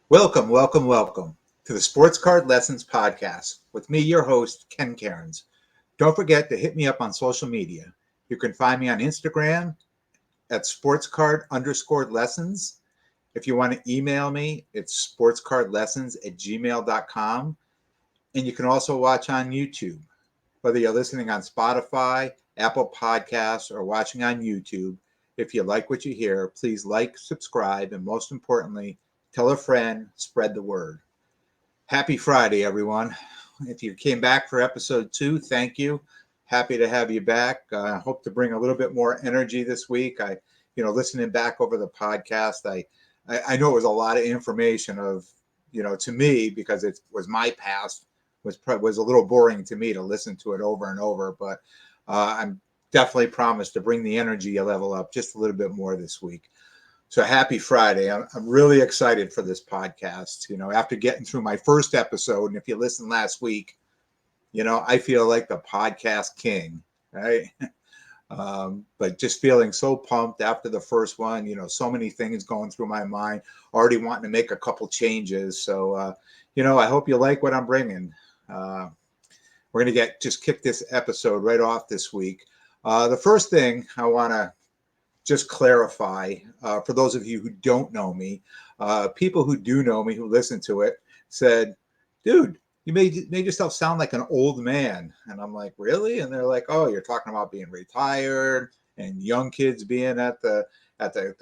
Welcome, welcome, welcome to the Sports Card Lessons Podcast with me, your host, Ken Cairns. Don't forget to hit me up on social media. You can find me on Instagram at sportscard_lessons. If you want to email me, it's sportscardlessons@gmail.com. And you can also watch on YouTube. Whether you're listening on Spotify, Apple Podcasts, or watching on YouTube, if you like what you hear, please like, subscribe, and most importantly, tell a friend, spread the word. Happy Friday, everyone. If you came back for episode 2, thank you. Happy to have you back. I hope to bring a little bit more energy this week. Listening back over the podcast, I know it was a lot of information to me, because it was my past, was a little boring to me to listen to it over and over. But I'm definitely promised to bring the energy level up just a little bit more this week. So happy Friday. I'm really excited for this podcast. After getting through my first episode, and if you listened last week, I feel like the podcast king, right? But just feeling so pumped after the first one, so many things going through my mind, already wanting to make a couple changes. So, I hope you like what I'm bringing. We're going to just kick this episode right off this week. The first thing I want to just clarify, for those of you who don't know me, people who do know me, who listen to it, said, dude, you made yourself sound like an old man. And I'm like, really? And they're like, oh, you're talking about being retired and young kids being at the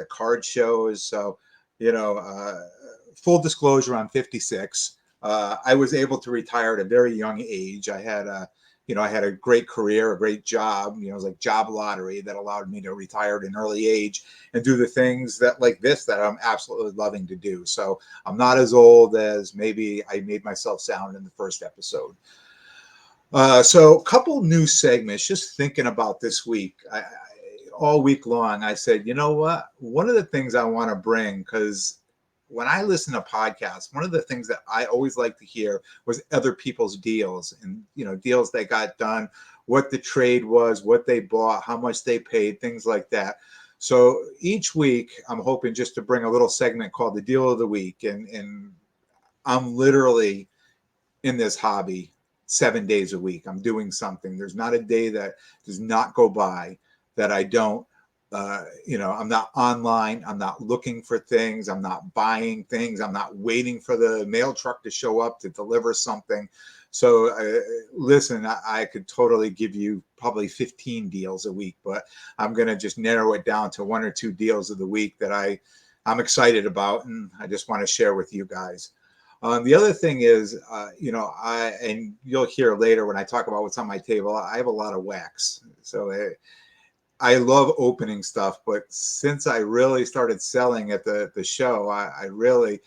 card shows. So, full disclosure, I'm 56. I was able to retire at a very young age. I had a great career, a great job. It was like job lottery that allowed me to retire at an early age and do the things that I'm absolutely loving to do. So I'm not as old as maybe I made myself sound in the first episode. So a couple new segments, just thinking about this week. All week long, I said, you know what? One of the things I want to bring, because when I listen to podcasts, one of the things that I always like to hear was other people's deals, and deals they got done, what the trade was, what they bought, how much they paid, things like that. So each week, I'm hoping just to bring a little segment called the Deal of the Week, and I'm literally in this hobby 7 days a week. I'm doing something. There's not a day that does not go by that I don't. I'm not online. I'm not looking for things. I'm not buying things. I'm not waiting for the mail truck to show up to deliver something. So listen, I could totally give you probably 15 deals a week, but I'm going to just narrow it down to 1 or 2 deals of the week that I'm excited about, and I just want to share with you guys. The other thing is, and you'll hear later when I talk about what's on my table, I have a lot of wax. So I love opening stuff, but since I really started selling at the show, I look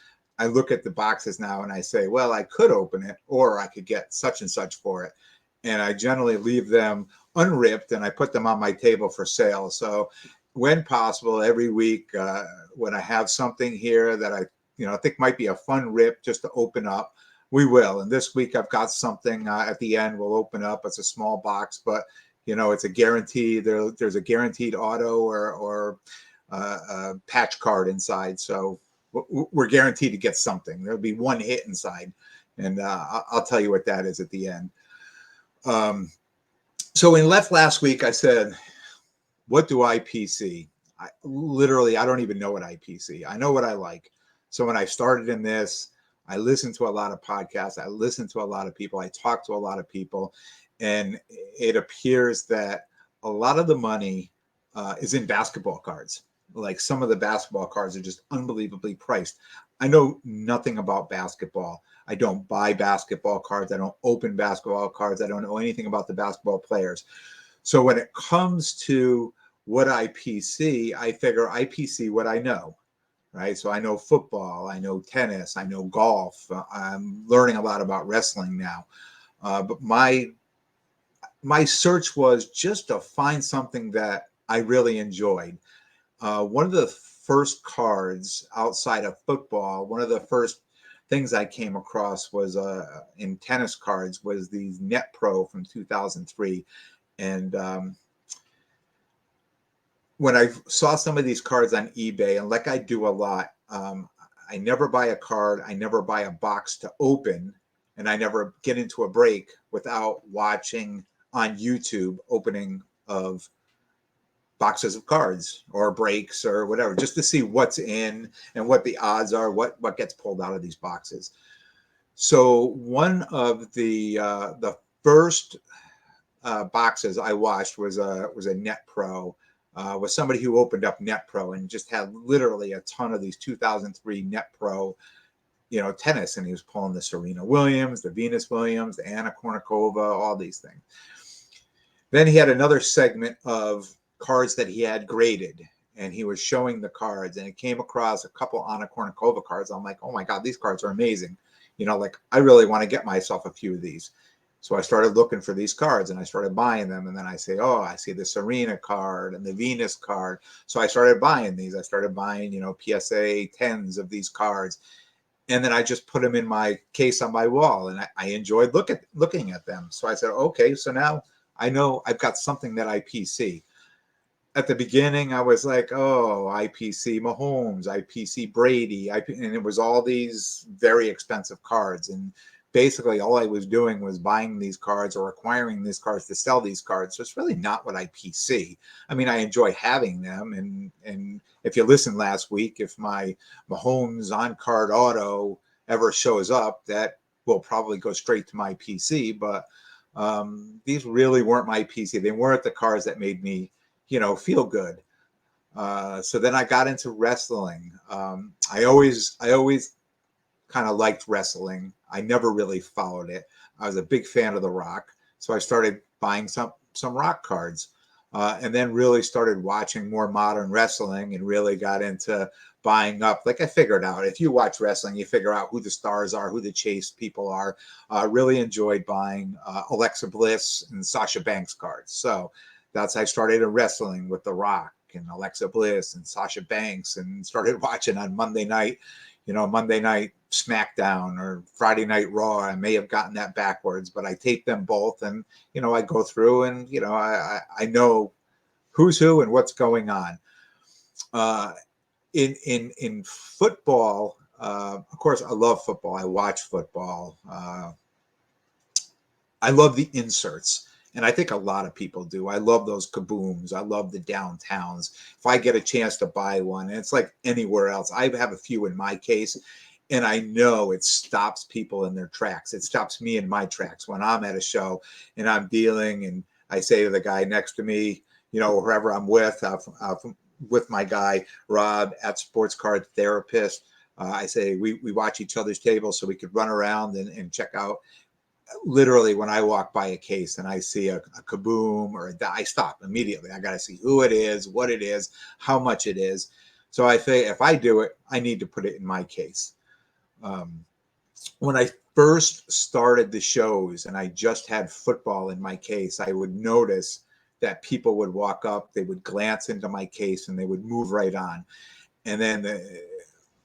at the boxes now and I say, well, I could open it, or I could get such and such for it. And I generally leave them unripped and I put them on my table for sale. So when possible, every week, when I have something here that I think might be a fun rip just to open up, we will. And this week I've got something at the end we'll open up. It's a small box, but it's a guarantee. There's a guaranteed auto or a patch card inside. So we're guaranteed to get something. There'll be one hit inside, and I'll tell you what that is at the end. So when last week, I said, what do I PC? I don't even know what I PC. I know what I like. So when I started in this, I listened to a lot of podcasts. I listened to a lot of people. I talked to a lot of people. And it appears that a lot of the money is in basketball cards. Like, some of the basketball cards are just unbelievably priced. I know nothing about basketball. I don't buy basketball cards. I don't open basketball cards. I don't know anything about the basketball players. So when it comes to what I PC, I figure I PC what I know, right? So I know football, I know tennis, I know golf. I'm learning a lot about wrestling now. But my search was just to find something that I really enjoyed. One of the first cards outside of football, one of the first things I came across was in tennis cards, was these Net Pro from 2003. And when I saw some of these cards on eBay, and like I do a lot, I never buy a card. I never buy a box to open, and I never get into a break without watching on YouTube opening of boxes of cards or breaks or whatever, just to see what's in and what the odds are, what gets pulled out of these boxes. So one of the first boxes I watched was a Net Pro. Was somebody who opened up Net Pro and just had literally a ton of these 2003 Net Pro, tennis, and he was pulling the Serena Williams, the Venus Williams, the Anna Kournikova, all these things. Then he had another segment of cards that he had graded, and he was showing the cards, and it came across a couple Anna Kournikova cards. I'm like, oh my God, these cards are amazing. Like I really want to get myself a few of these. So I started looking for these cards and I started buying them. And then I say, oh, I see the Serena card and the Venus card. So I started buying these. I started buying, PSA 10s of these cards. And then I just put them in my case on my wall. And I enjoyed looking at them. So I said, okay, so now I know I've got something that I PC. At the beginning, I was like, oh, IPC Mahomes, IPC Brady, and it was all these very expensive cards. And basically all I was doing was buying these cards or acquiring these cards to sell these cards. So it's really not what I PC. I mean, I enjoy having them. And if you listened last week, if my Mahomes on-card auto ever shows up, that will probably go straight to my PC. But these really weren't my PC. They weren't the cards that made me feel good. So then I got into wrestling. I always kind of liked wrestling. I never really followed it. I was a big fan of The Rock, so I started buying some Rock cards, and then really started watching more modern wrestling and really got into buying up. Like I figured out, if you watch wrestling, you figure out who the stars are, who the chase people are. Really enjoyed buying Alexa Bliss and Sasha Banks cards. So I started in wrestling with The Rock and Alexa Bliss and Sasha Banks, and started watching on Monday night SmackDown or Friday Night Raw. I may have gotten that backwards, but I taped them both, and I go through and I know who's who and what's going on. In football, of course, I love football. I watch football. I love the inserts. And I think a lot of people do. I love those kabooms. I love the downtowns. If I get a chance to buy one, and it's like anywhere else, I have a few in my case, and I know it stops people in their tracks. It stops me in my tracks when I'm at a show and I'm dealing, and I say to the guy next to me, whoever I'm with my guy, Rob at Sports Card Therapist, I say we watch each other's tables so we could run around and check out. Literally, when I walk by a case and I see a kaboom or I stop immediately. I got to see who it is, what it is, how much it is. So I think if I do it, I need to put it in my case. When I first started the shows and I just had football in my case, I would notice that people would walk up, they would glance into my case, and they would move right on. And then the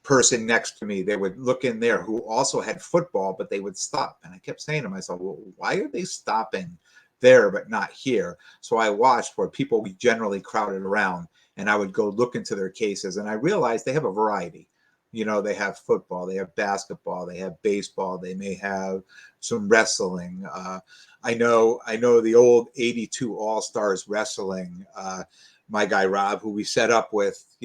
person next to me, they would look in there who also had football, but they would stop. And I kept saying to myself, well, why are they stopping there but not here? So I watched where people generally crowded around, and I would go look into their cases, and I realized they have a variety. They have football, they have basketball, they have baseball, they may have some wrestling. I know the old 82 All-Stars wrestling, my guy Rob, who we set up with,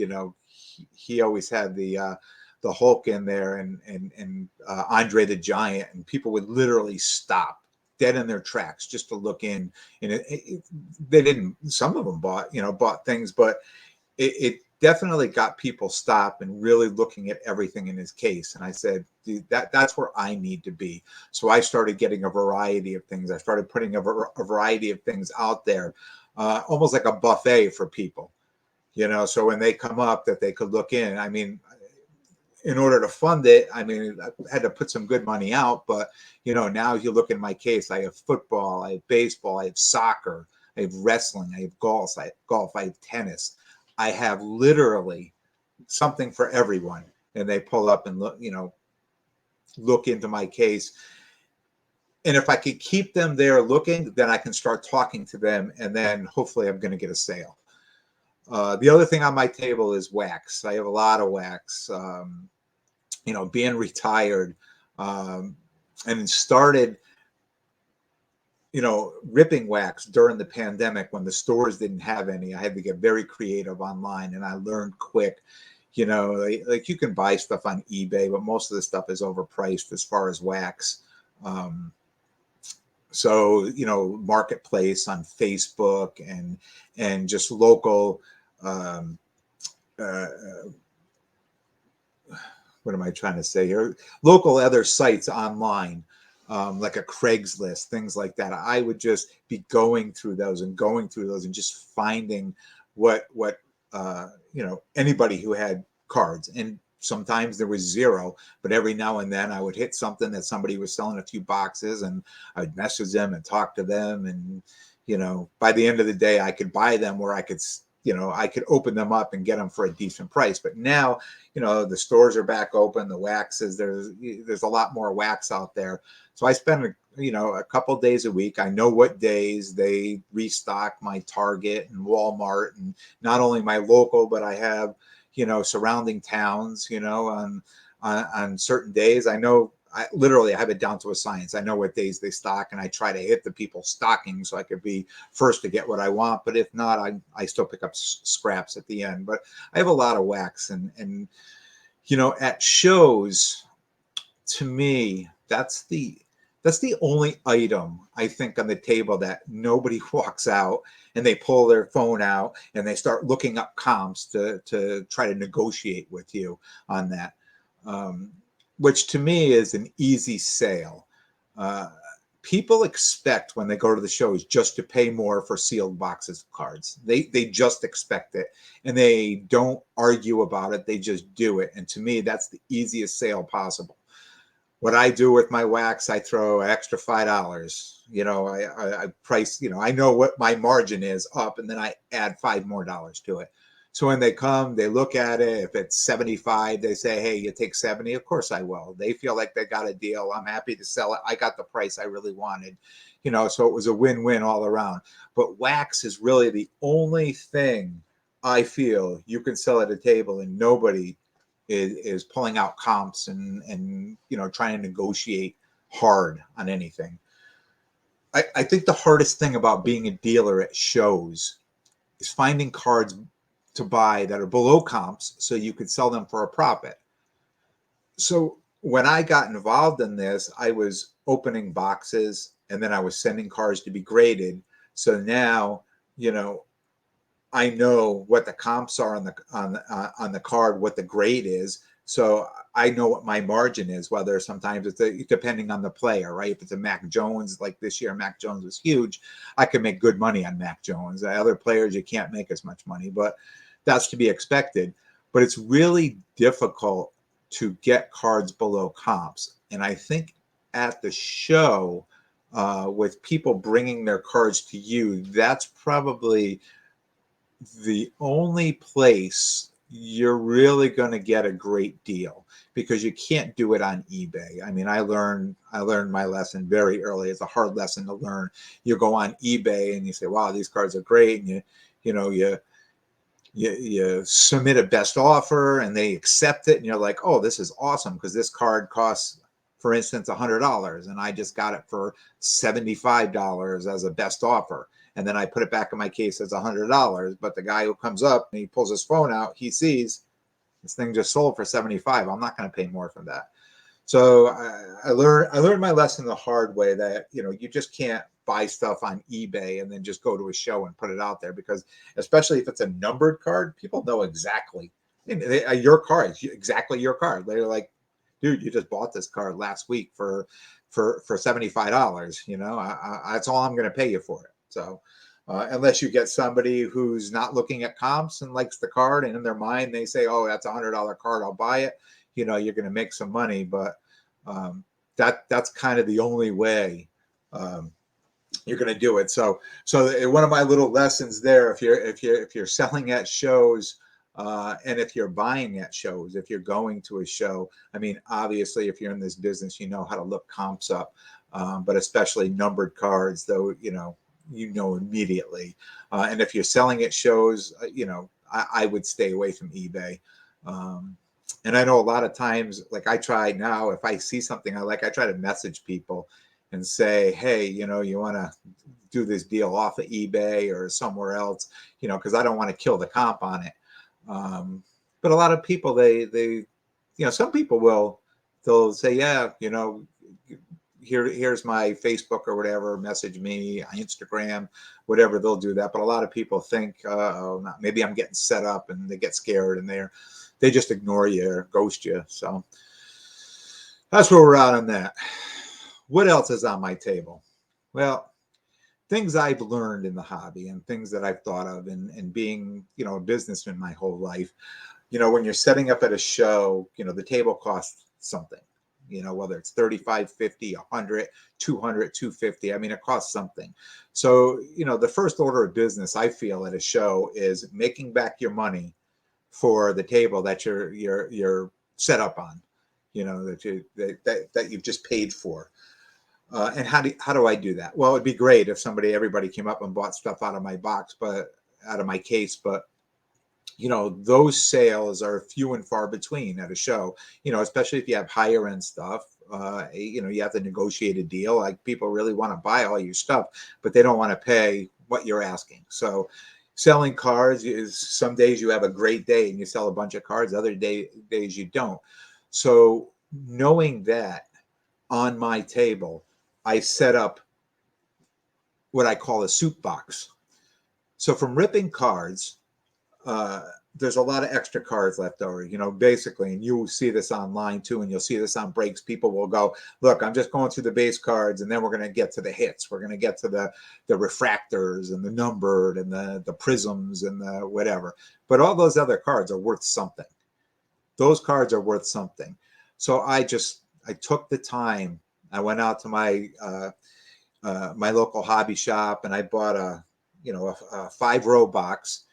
he always had the Hulk in there and Andre the Giant, and people would literally stop dead in their tracks just to look in. And they didn't. Some of them bought things, but it definitely got people stop and really looking at everything in his case. And I said, dude, that's where I need to be. So I started getting a variety of things. I started putting a variety of things out there, almost like a buffet for people. So when they come up, that they could look in. I mean, in order to fund it, I had to put some good money out. But, now you look in my case, I have football, I have baseball, I have soccer, I have wrestling, I have golf, I have tennis. I have literally something for everyone. And they pull up and look into my case. And if I could keep them there looking, then I can start talking to them. And then hopefully I'm going to get a sale. The other thing on my table is wax. I have a lot of wax. being retired, and started, ripping wax during the pandemic when the stores didn't have any. I had to get very creative online, and I learned quick. Like you can buy stuff on eBay, but most of the stuff is overpriced as far as wax. So marketplace on Facebook and just local, um, uh, what am I trying to say here? Local other sites online, like a Craigslist, things like that. I would just be going through those and just finding what anybody who had cards. And sometimes there was zero, but every now and then I would hit something that somebody was selling a few boxes, and I'd message them and talk to them. And by the end of the day, I could buy them, where I could open them up and get them for a decent price. But now, the stores are back open. The waxes, there's a lot more wax out there. So I spend a couple days a week. I know what days they restock my Target and Walmart, and not only my local, but I have surrounding towns. On certain days, I know. I literally have it down to a science. I know what days they stock, and I try to hit the people stocking so I could be first to get what I want. But if not, I still pick up scraps at the end. But I have a lot of wax, and at shows, to me, that's the only item I think on the table that nobody walks out and they pull their phone out and they start looking up comps to try to negotiate with you on that. Which to me is an easy sale. Uh, People expect when they go to the shows just to pay more for sealed boxes of cards. They just expect it, and they don't argue about it. They just do it. And to me, that's the easiest sale possible. What I do with my wax, I throw an extra $5. I price. I know what my margin is up, and then I add $5 more to it. So when they come, they look at it. If it's 75, they say, "Hey, you take 70." Of course I will. They feel like they got a deal. I'm happy to sell it. I got the price I really wanted. So it was a win-win all around. But wax is really the only thing I feel you can sell at a table, and nobody is pulling out comps and trying to negotiate hard on anything. I think the hardest thing about being a dealer at shows is finding cards to buy that are below comps so you could sell them for a profit. So when I got involved in this, I was opening boxes, and then I was sending cards to be graded. So now, I know what the comps are on the card, what the grade is. So I know what my margin is, whether sometimes depending on the player, right? If it's a Mac Jones, like this year, Mac Jones was huge. I can make good money on Mac Jones. Other players, you can't make as much money, but that's to be expected. But it's really difficult to get cards below comps. And I think at the show, with people bringing their cards to you, that's probably the only place you're really going to get a great deal, because you can't do it on eBay. I mean, I learned my lesson very early. It's a hard lesson to learn. You go on eBay and you say, "Wow, these cards are great," and you submit a best offer and they accept it, and you're like, "Oh, this is awesome," because this card costs, for instance, $100, and I just got it for $75 as a best offer. And then I put it back in my case as $100. But the guy who comes up and he pulls his phone out, he sees this thing just sold for 75. I'm not going to pay more for that. So I learned my lesson the hard way, that you just can't buy stuff on eBay and then just go to a show and put it out there, because especially if it's a numbered card, people know exactly your card, exactly your card. They're like, "Dude, you just bought this card last week for $75. That's all I'm going to pay you for it." So unless you get somebody who's not looking at comps and likes the card, and in their mind they say, "Oh, that's $100 card, I'll buy it," you're going to make some money. But that's kind of the only way you're going to do it. So one of my little lessons there, if you're selling at shows, and if you're buying at shows, if you're going to a show, I mean, obviously, if you're in this business, you know how to look comps up, but especially numbered cards, though, immediately. And if you're selling at shows, I would stay away from eBay. And I know a lot of times, like I try now, if I see something I like, I try to message people and say, hey, you know, you want to do this deal off of eBay or somewhere else, you know, because I don't want to kill the comp on it. But a lot of people, you know, some people they'll say, yeah, you know, here's my Facebook or whatever, message me, Instagram, whatever, they'll do that. But a lot of people think, oh, maybe I'm getting set up, and they get scared and they just ignore you or ghost you. So that's where we're at on that. What else is on my table? Well, things I've learned in the hobby and things that I've thought of and being, you know, a businessman my whole life. You know, when you're setting up at a show, you know, the table costs something, you know, whether it's 35, 50, 100, 200, 250. I mean, it costs something. So, you know, the first order of business I feel at a show is making back your money for the table that you're set up on, you know, that you've just paid for. And how do I do that? Well, it'd be great if everybody came up and bought stuff out of my box, but out of my case, but you know, those sales are few and far between at a show, you know, especially if you have higher end stuff. You know, you have to negotiate a deal. Like, people really want to buy all your stuff, but they don't want to pay what you're asking. So selling cards is, some days you have a great day and you sell a bunch of cards, other days you don't. So knowing that, on my table, I set up what I call a soup box. So from ripping cards, uh, there's a lot of extra cards left over, you know, basically, and you'll see this online too, and you'll see this on breaks. People will go, look, I'm just going through the base cards, and then we're going to get to the hits. We're going to get to the refractors and the numbered and the prisms and the whatever. But all those other cards are worth something. Those cards are worth something. So I took the time. I went out to my my local hobby shop, and I bought a 5-row box.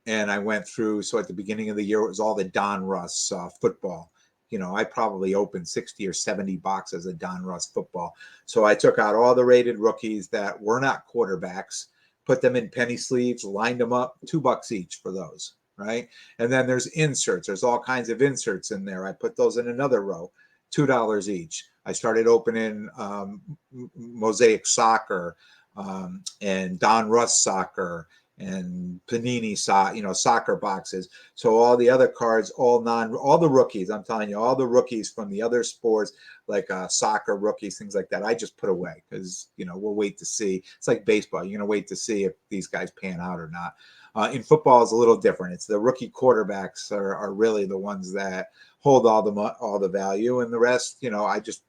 And I went through, so at the beginning of the year, it was all the Don Russ football. You know, I probably opened 60 or 70 boxes of Don Russ football. So I took out all the rated rookies that were not quarterbacks, put them in penny sleeves, lined them up, $2 each for those, right? And then there's inserts. There's all kinds of inserts in there. I put those in another row, $2 each. I started opening Mosaic Soccer and Don Russ Soccer and Panini soccer boxes. So all the other cards, all the rookies, I'm telling you, all the rookies from the other sports, like soccer rookies, things like that, I just put away because, you know, we'll wait to see. It's like baseball. You're going to wait to see if these guys pan out or not. In football, it's a little different. It's the rookie quarterbacks are really the ones that hold all the value, and the rest, you know, I just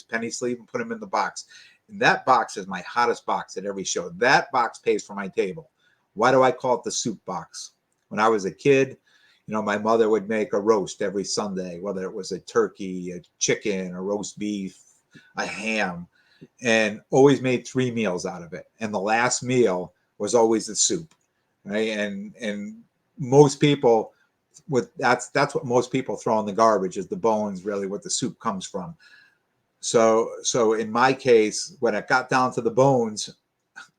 penny sleeve and put them in the box. And that box is my hottest box at every show. That box pays for my table. Why do I call it the soup box? When I was a kid, you know, my mother would make a roast every Sunday, whether it was a turkey, a chicken, a roast beef, a ham, and always made 3 meals out of it. And the last meal was always the soup, right? And most people that's what most people throw in the garbage, is the bones, really what the soup comes from. So in my case, when it got down to the bones,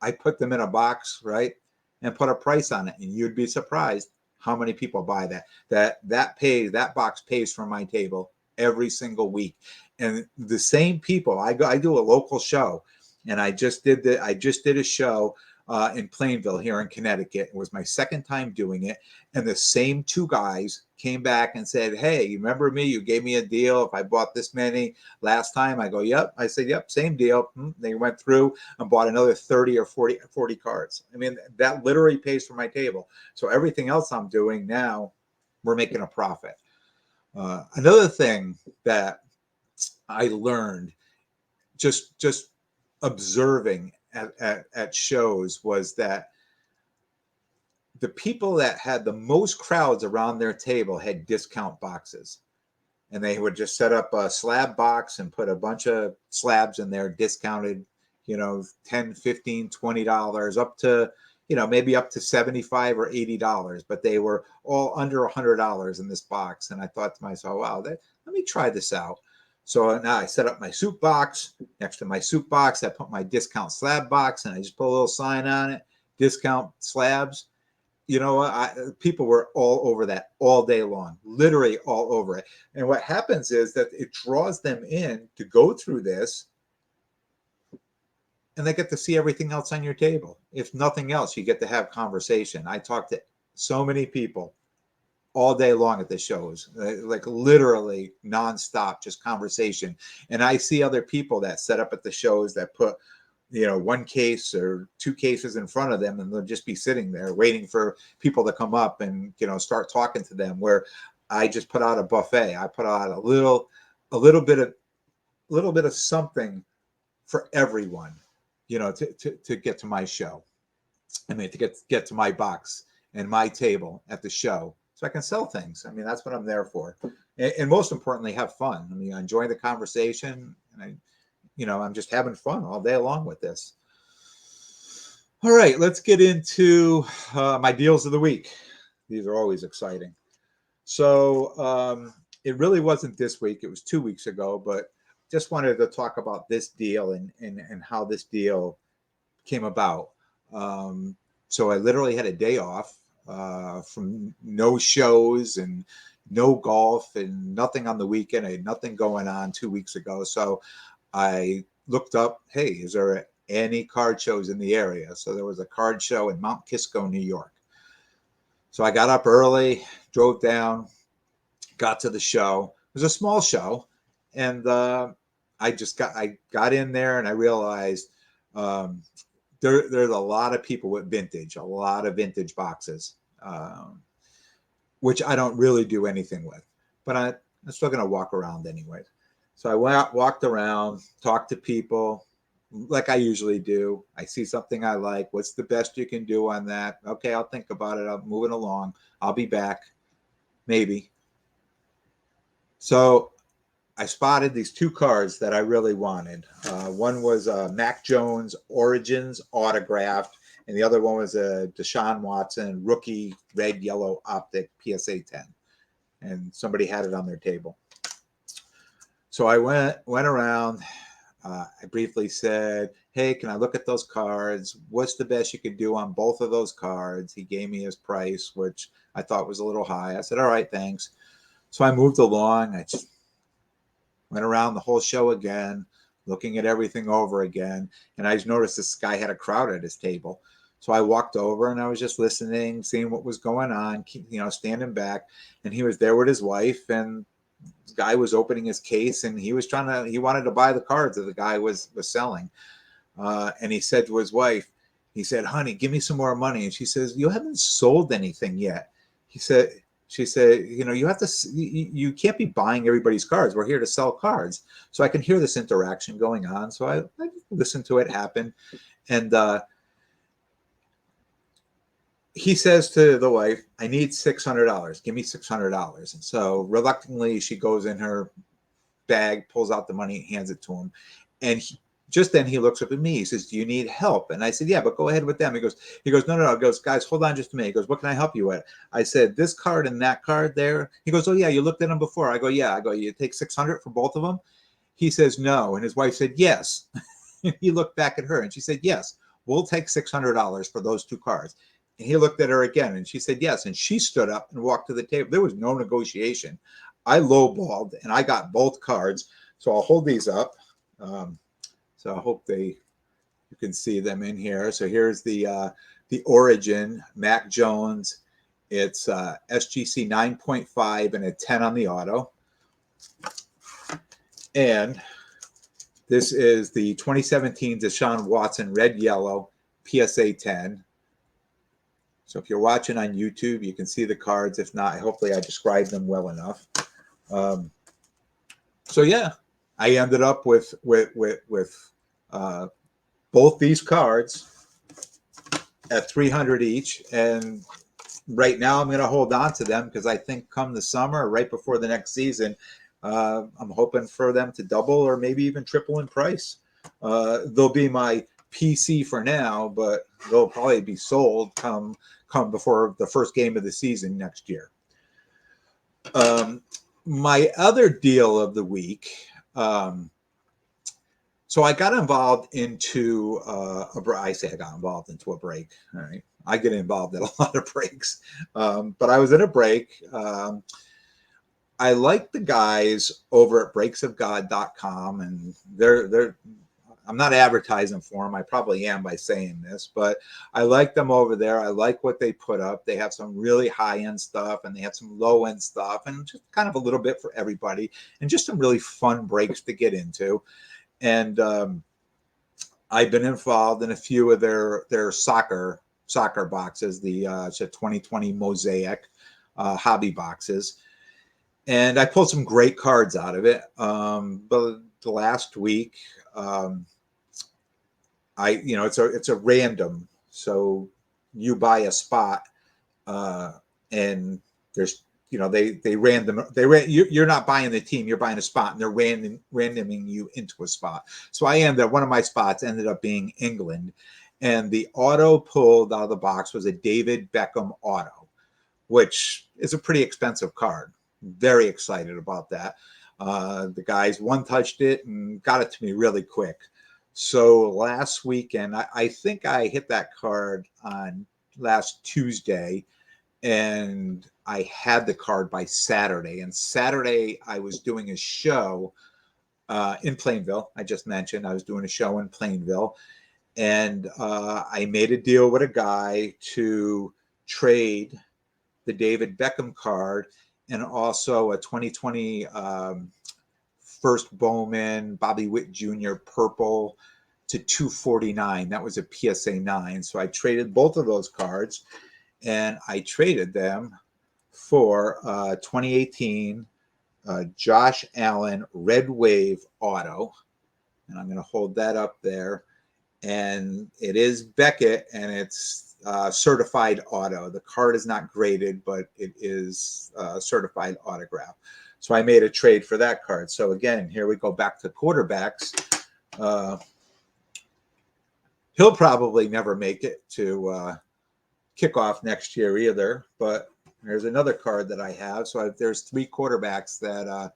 I put them in a box, right, and put a price on it, and you'd be surprised how many people buy that. That box pays for my table every single week, and the same people. I do a local show, and I just did a show in Plainville here in Connecticut. It was my second time doing it, and the same 2 guys came back and said, "Hey, you remember me? You gave me a deal if I bought this many last time." I go, "Yep." I said, "Yep, same deal." They went through and bought another 30 or 40 cards. I mean, that literally pays for my table. So everything else I'm doing now, we're making a profit. Another thing that I learned just observing at shows was that the people that had the most crowds around their table had discount boxes, and they would just set up a slab box and put a bunch of slabs in there, discounted, you know, $10, $15, $20, up to, you know, maybe up to $75 or $80, but they were all under $100 in this box. And I thought to myself, wow, let me try this out. So now I set up my soup box. Next to my soup box, I put my discount slab box, and I just put a little sign on it, discount slabs. you know, people were all over that all day long, literally all over it. And what happens is that it draws them in to go through this, and they get to see everything else on your table. If nothing else, you get to have conversation. I talked to so many people all day long at the shows, like literally nonstop, just conversation. And I see other people that set up at the shows that put, you know, one case or two cases in front of them, and they'll just be sitting there waiting for people to come up and, you know, start talking to them. Where I just put out a buffet. I put out a little bit of something for everyone, you know, to get to my show. I mean, to get to my box and my table at the show, so I can sell things. I mean, that's what I'm there for, and most importantly, have fun. I mean, I enjoy the conversation, and I'm just having fun all day long with this. All right, let's get into my deals of the week. These are always exciting. So it really wasn't this week; it was 2 weeks ago. But just wanted to talk about this deal and how this deal came about. So I literally had a day off from no shows and no golf and nothing on the weekend. I had nothing going on 2 weeks ago. So I looked up, hey, is there any card shows in the area? So there was a card show in Mount Kisco, New York. So I got up early, drove down, got to the show. It was a small show. And I got in there and I realized there's a lot of people with a lot of vintage boxes, which I don't really do anything with, but I'm still going to walk around anyway. So I walked around, talked to people like I usually do. I see something I like. What's the best you can do on that? Okay, I'll think about it. I'm moving along. I'll be back, maybe. So I spotted these two cards that I really wanted. One was Mac Jones Origins autographed, and the other one was a Deshaun Watson rookie red yellow optic PSA 10. And somebody had it on their table. So I went around. I briefly said, hey, can I look at those cards? What's the best you could do on both of those cards? He gave me his price, which I thought was a little high. I said, all right, thanks. So I moved along. I just went around the whole show again, looking at everything over again. And I just noticed this guy had a crowd at his table. So I walked over and I was just listening, seeing what was going on, standing back. And he was there with his wife, and the guy was opening his case, and he wanted to buy the cards that the guy was selling. And he said to his wife, he said, honey, give me some more money. And she says, you haven't sold anything yet. She said, you have to, you can't be buying everybody's cards. We're here to sell cards. So I can hear this interaction going on. So I listened to it happen. And he says to the wife, I need $600. Give me $600. And so reluctantly, she goes in her bag, pulls out the money, hands it to him. And just then he looks up at me. He says, do you need help? And I said, yeah, but go ahead with them. He goes, no. He goes, guys, hold on just a minute. He goes, what can I help you with? I said, this card and that card there. He goes, oh, yeah, you looked at them before. I go, yeah. I go, you take $600 for both of them? He says, no. And his wife said, yes. He looked back at her and she said, yes, we'll take $600 for those two cards. And he looked at her again and she said, yes. And she stood up and walked to the table. There was no negotiation. I lowballed and I got both cards. So I'll hold these up. So I hope you can see them in here. So here's the Origin Mac Jones. It's SGC 9.5 and a 10 on the auto. And this is the 2017 Deshaun Watson red yellow PSA 10. So if you're watching on YouTube, you can see the cards. If not, hopefully I described them well enough. So yeah, I ended up with both these cards at $300 each, and right now I'm going to hold on to them because I think come the summer, right before the next season, I'm hoping for them to double or maybe even triple in price. They'll be my PC for now, but they'll probably be sold come before the first game of the season next year. My other deal of the week. So I got involved into I say I got involved into a break. All right. I get involved in a lot of breaks. But I was in a break. I like the guys over at breaksofgod.com, and they're I'm not advertising for them. I probably am by saying this, but I like them over there. I like what they put up. They have some really high end stuff and they have some low end stuff and just kind of a little bit for everybody and just some really fun breaks to get into. And I've been involved in a few of their soccer boxes, the 2020 Mosaic hobby boxes, and I pulled some great cards out of it. But the last week, it's a random, so you buy a spot, and there's you're not buying the team, you're buying a spot, and they're randoming you into a spot. So one of my spots ended up being England, and the auto pulled out of the box was a David Beckham auto, which is a pretty expensive card. Very excited about that. The guys one touched it and got it to me really quick. So last weekend, I think I hit that card on last Tuesday, and I had the card by Saturday. And Saturday, I was doing a show in Plainville. I just mentioned I was doing a show in Plainville, and I made a deal with a guy to trade the David Beckham card and also a 2020 First Bowman Bobby Witt Jr. purple to 249. That was a PSA 9. So I traded both of those cards, and I traded them for 2018 Josh Allen Red Wave auto. And I'm going to hold that up there. And it is Beckett, and it's certified auto. The card is not graded, but it is certified autograph. So I made a trade for that card. So again, here we go back to quarterbacks. He'll probably never make it to kickoff next year either, but there's another card that I have. So there's 3 quarterbacks that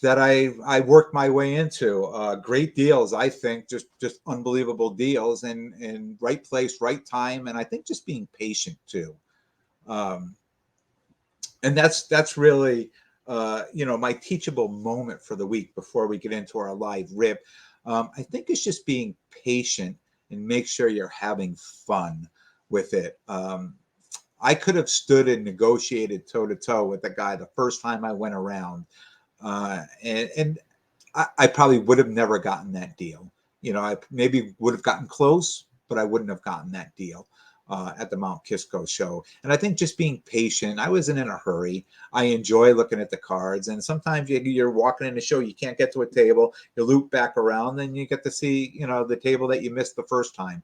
that I worked my way into. Great deals, I think, just unbelievable deals, and right place, right time, and I think just being patient too. And that's really my teachable moment for the week before we get into our live rip. I think it's just being patient and make sure you're having fun with it. I could have stood and negotiated toe to toe with the guy the first time I went around. And I probably would have never gotten that deal. I maybe would have gotten close, but I wouldn't have gotten that deal at the Mount Kisco show. And I think just being patient, I wasn't in a hurry. I enjoy looking at the cards. And sometimes you're walking in the show, you can't get to a table, you loop back around, then you get to see, the table that you missed the first time.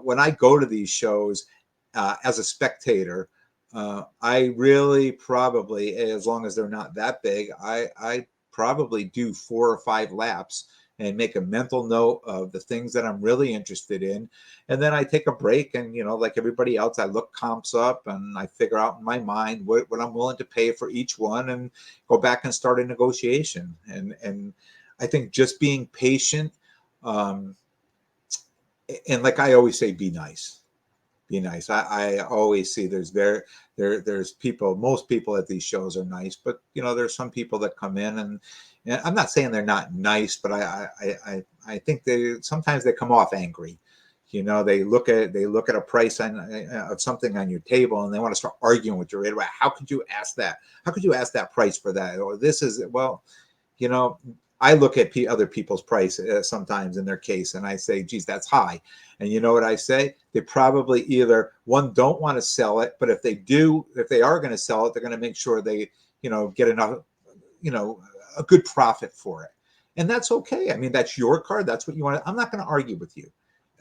When I go to these shows as a spectator, I really probably, as long as they're not that big, I probably do 4 or 5 laps and make a mental note of the things that I'm really interested in. And then I take a break and, like everybody else, I look comps up and I figure out in my mind what I'm willing to pay for each one and go back and start a negotiation. And I think just being patient, and like I always say, be nice. Be nice. I always see there's people, most people at these shows are nice, but there's some people that come in and I'm not saying they're not nice, but I think sometimes they come off angry. They look at a price of something on your table and they want to start arguing with you right away. How could you ask that? How could you ask that price for that? Or this is, well, I look at other people's price sometimes in their case and I say, geez, that's high. And you know what I say? They probably either don't want to sell it, but if they are going to sell it, they're going to make sure they, get enough, a good profit for it. And that's okay. I mean, that's your card. That's what you want. I'm not going to argue with you.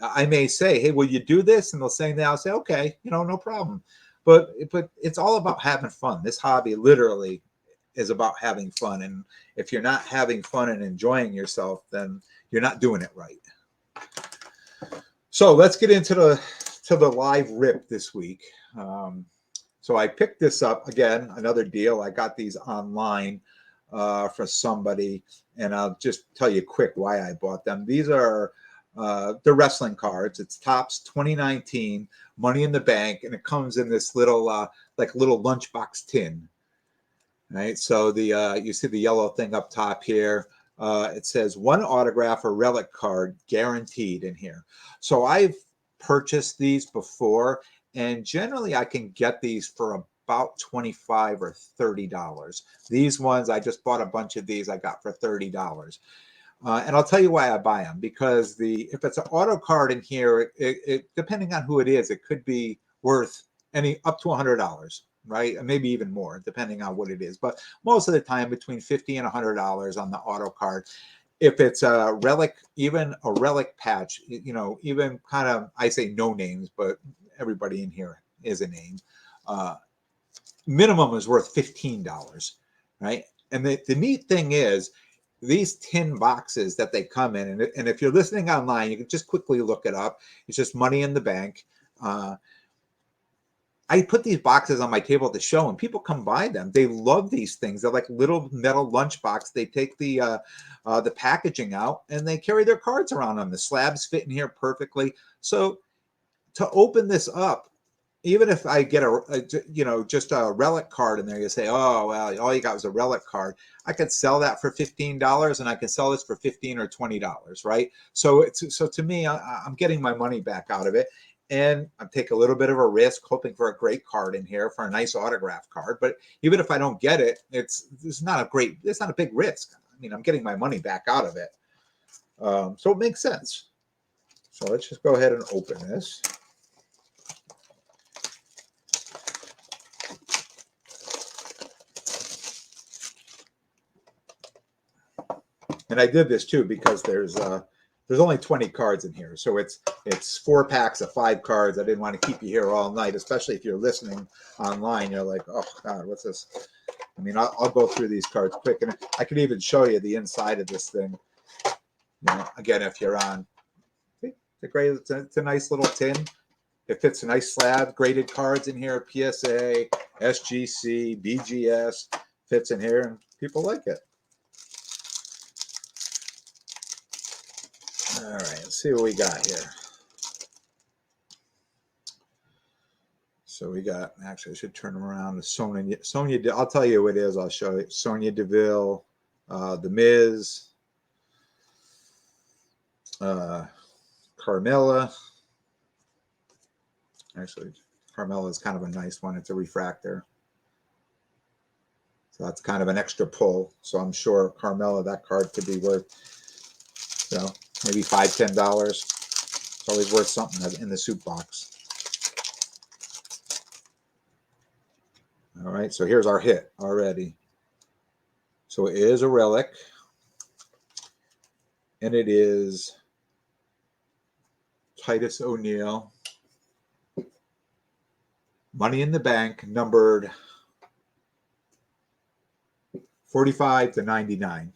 I may say, hey, will you do this? And they'll say, now I'll say, okay, no problem. But it's all about having fun. This hobby literally is about having fun. And if you're not having fun and enjoying yourself, then you're not doing it right. So let's get into the live rip this week. So I picked this up again, another deal. I got these online. for somebody, and I'll just tell you quick why I bought them. These are the wrestling cards. It's Topps 2019 Money in the Bank, and it comes in this little like little lunchbox tin. Right. So the you see the yellow thing up top here. It says one autograph or relic card guaranteed in here. So I've purchased these before, and generally I can get these for about $25 or $30. These ones I just bought a bunch of these I got for $30. And I'll tell you why I buy them, because if it's an auto card in here, it depending on who it is, it could be worth up to $100, right? And maybe even more, depending on what it is. But most of the time, between $50 and $100 on the auto card. If it's a relic, even a relic patch, even kind of, I say no names, but everybody in here is a name. Minimum is worth $15, right? And the neat thing is, these tin boxes that they come in, and if you're listening online, you can just quickly look it up. It's just Money in the Bank. I put these boxes on my table at the show, and people come by them. They love these things. They're like little metal lunchbox. They take the packaging out, and they carry their cards around them. The slabs fit in here perfectly. So to open this up, even if I get just a relic card in there, you say, oh, well, all you got was a relic card. I could sell that for $15, and I can sell this for $15 or $20, right? So to me, I'm getting my money back out of it, and I take a little bit of a risk, hoping for a great card in here, for a nice autograph card. But even if I don't get it, it's not a big risk. I mean, I'm getting my money back out of it, so it makes sense. So let's just go ahead and open this. And I did this too because there's only 20 cards in here, so it's 4 packs of 5 cards. I didn't want to keep you here all night, especially if you're listening online. You're like, oh God, what's this? I mean, I'll go through these cards quick, and I could even show you the inside of this thing. Again, if you're on, it's a nice little tin. It fits a nice slab. Graded cards in here: PSA, SGC, BGS. Fits in here, and people like it. All right, let's see what we got here. So we got, actually, I should turn them around to Sonya. I'll tell you who it is. I'll show you. Sonya Deville, The Miz, Carmella. Actually, Carmella is kind of a nice one. It's a refractor. So that's kind of an extra pull. So I'm sure Carmella, that card could be worth, maybe $5, $10. It's always worth something in the soup box. All right, so here's our hit already. So it is a relic, and it is Titus O'Neil, Money in the Bank, numbered 45 to 99.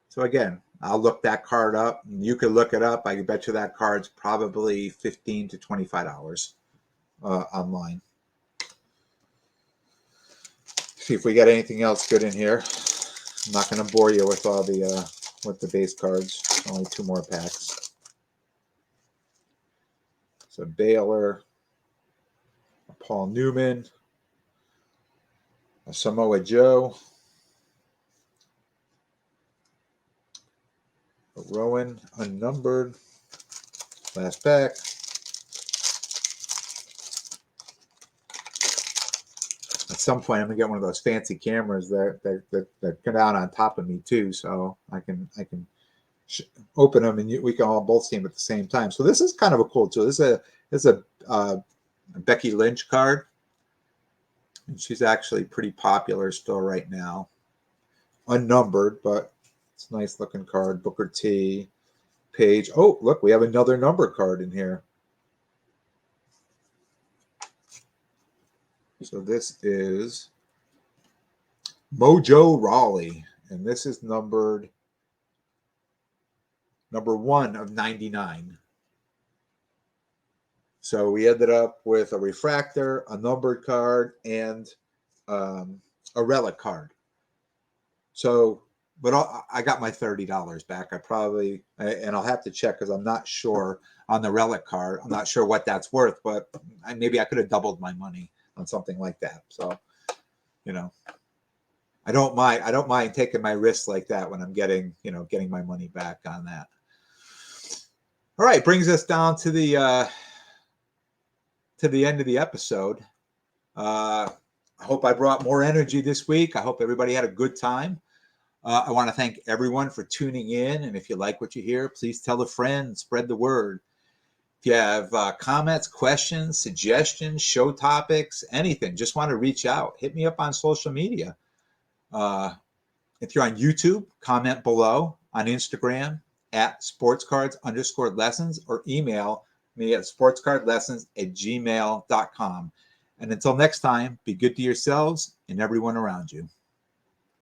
So again, I'll look that card up. You can look it up. I can bet you that card's probably $15 to $25 online. See if we got anything else good in here. I'm not going to bore you with all the base cards. Only 2 more packs. So Baylor, Paul Newman, a Samoa Joe, a Rowan, unnumbered, last pack. At some point, I'm gonna get one of those fancy cameras that come out on top of me too, so I can open them and we can all both see them at the same time. So this is kind of a cool tool. This is a Becky Lynch card, and she's actually pretty popular still right now. Unnumbered, but it's a nice looking card. Booker T, Paige. Oh, look, we have another number card in here. So this is Mojo Rawley, and this is number 1 of 99. So we ended up with a refractor, a numbered card, and a relic card. So, but I got my $30 back. And I'll have to check because I'm not sure on the relic card. I'm not sure what that's worth, but maybe I could have doubled my money on something like that. So, you know, I don't mind taking my risks like that when I'm getting my money back on that. All right, brings us down to the end of the episode. I hope I brought more energy this week. I hope everybody had a good time. I want to thank everyone for tuning in. And if you like what you hear, please tell a friend, spread the word. If you have comments, questions, suggestions, show topics, anything, just want to reach out. Hit me up on social media. If you're on YouTube, comment below. On Instagram, at sportscards_lessons, or email me at sportscardlessons@gmail.com. And until next time, be good to yourselves and everyone around you.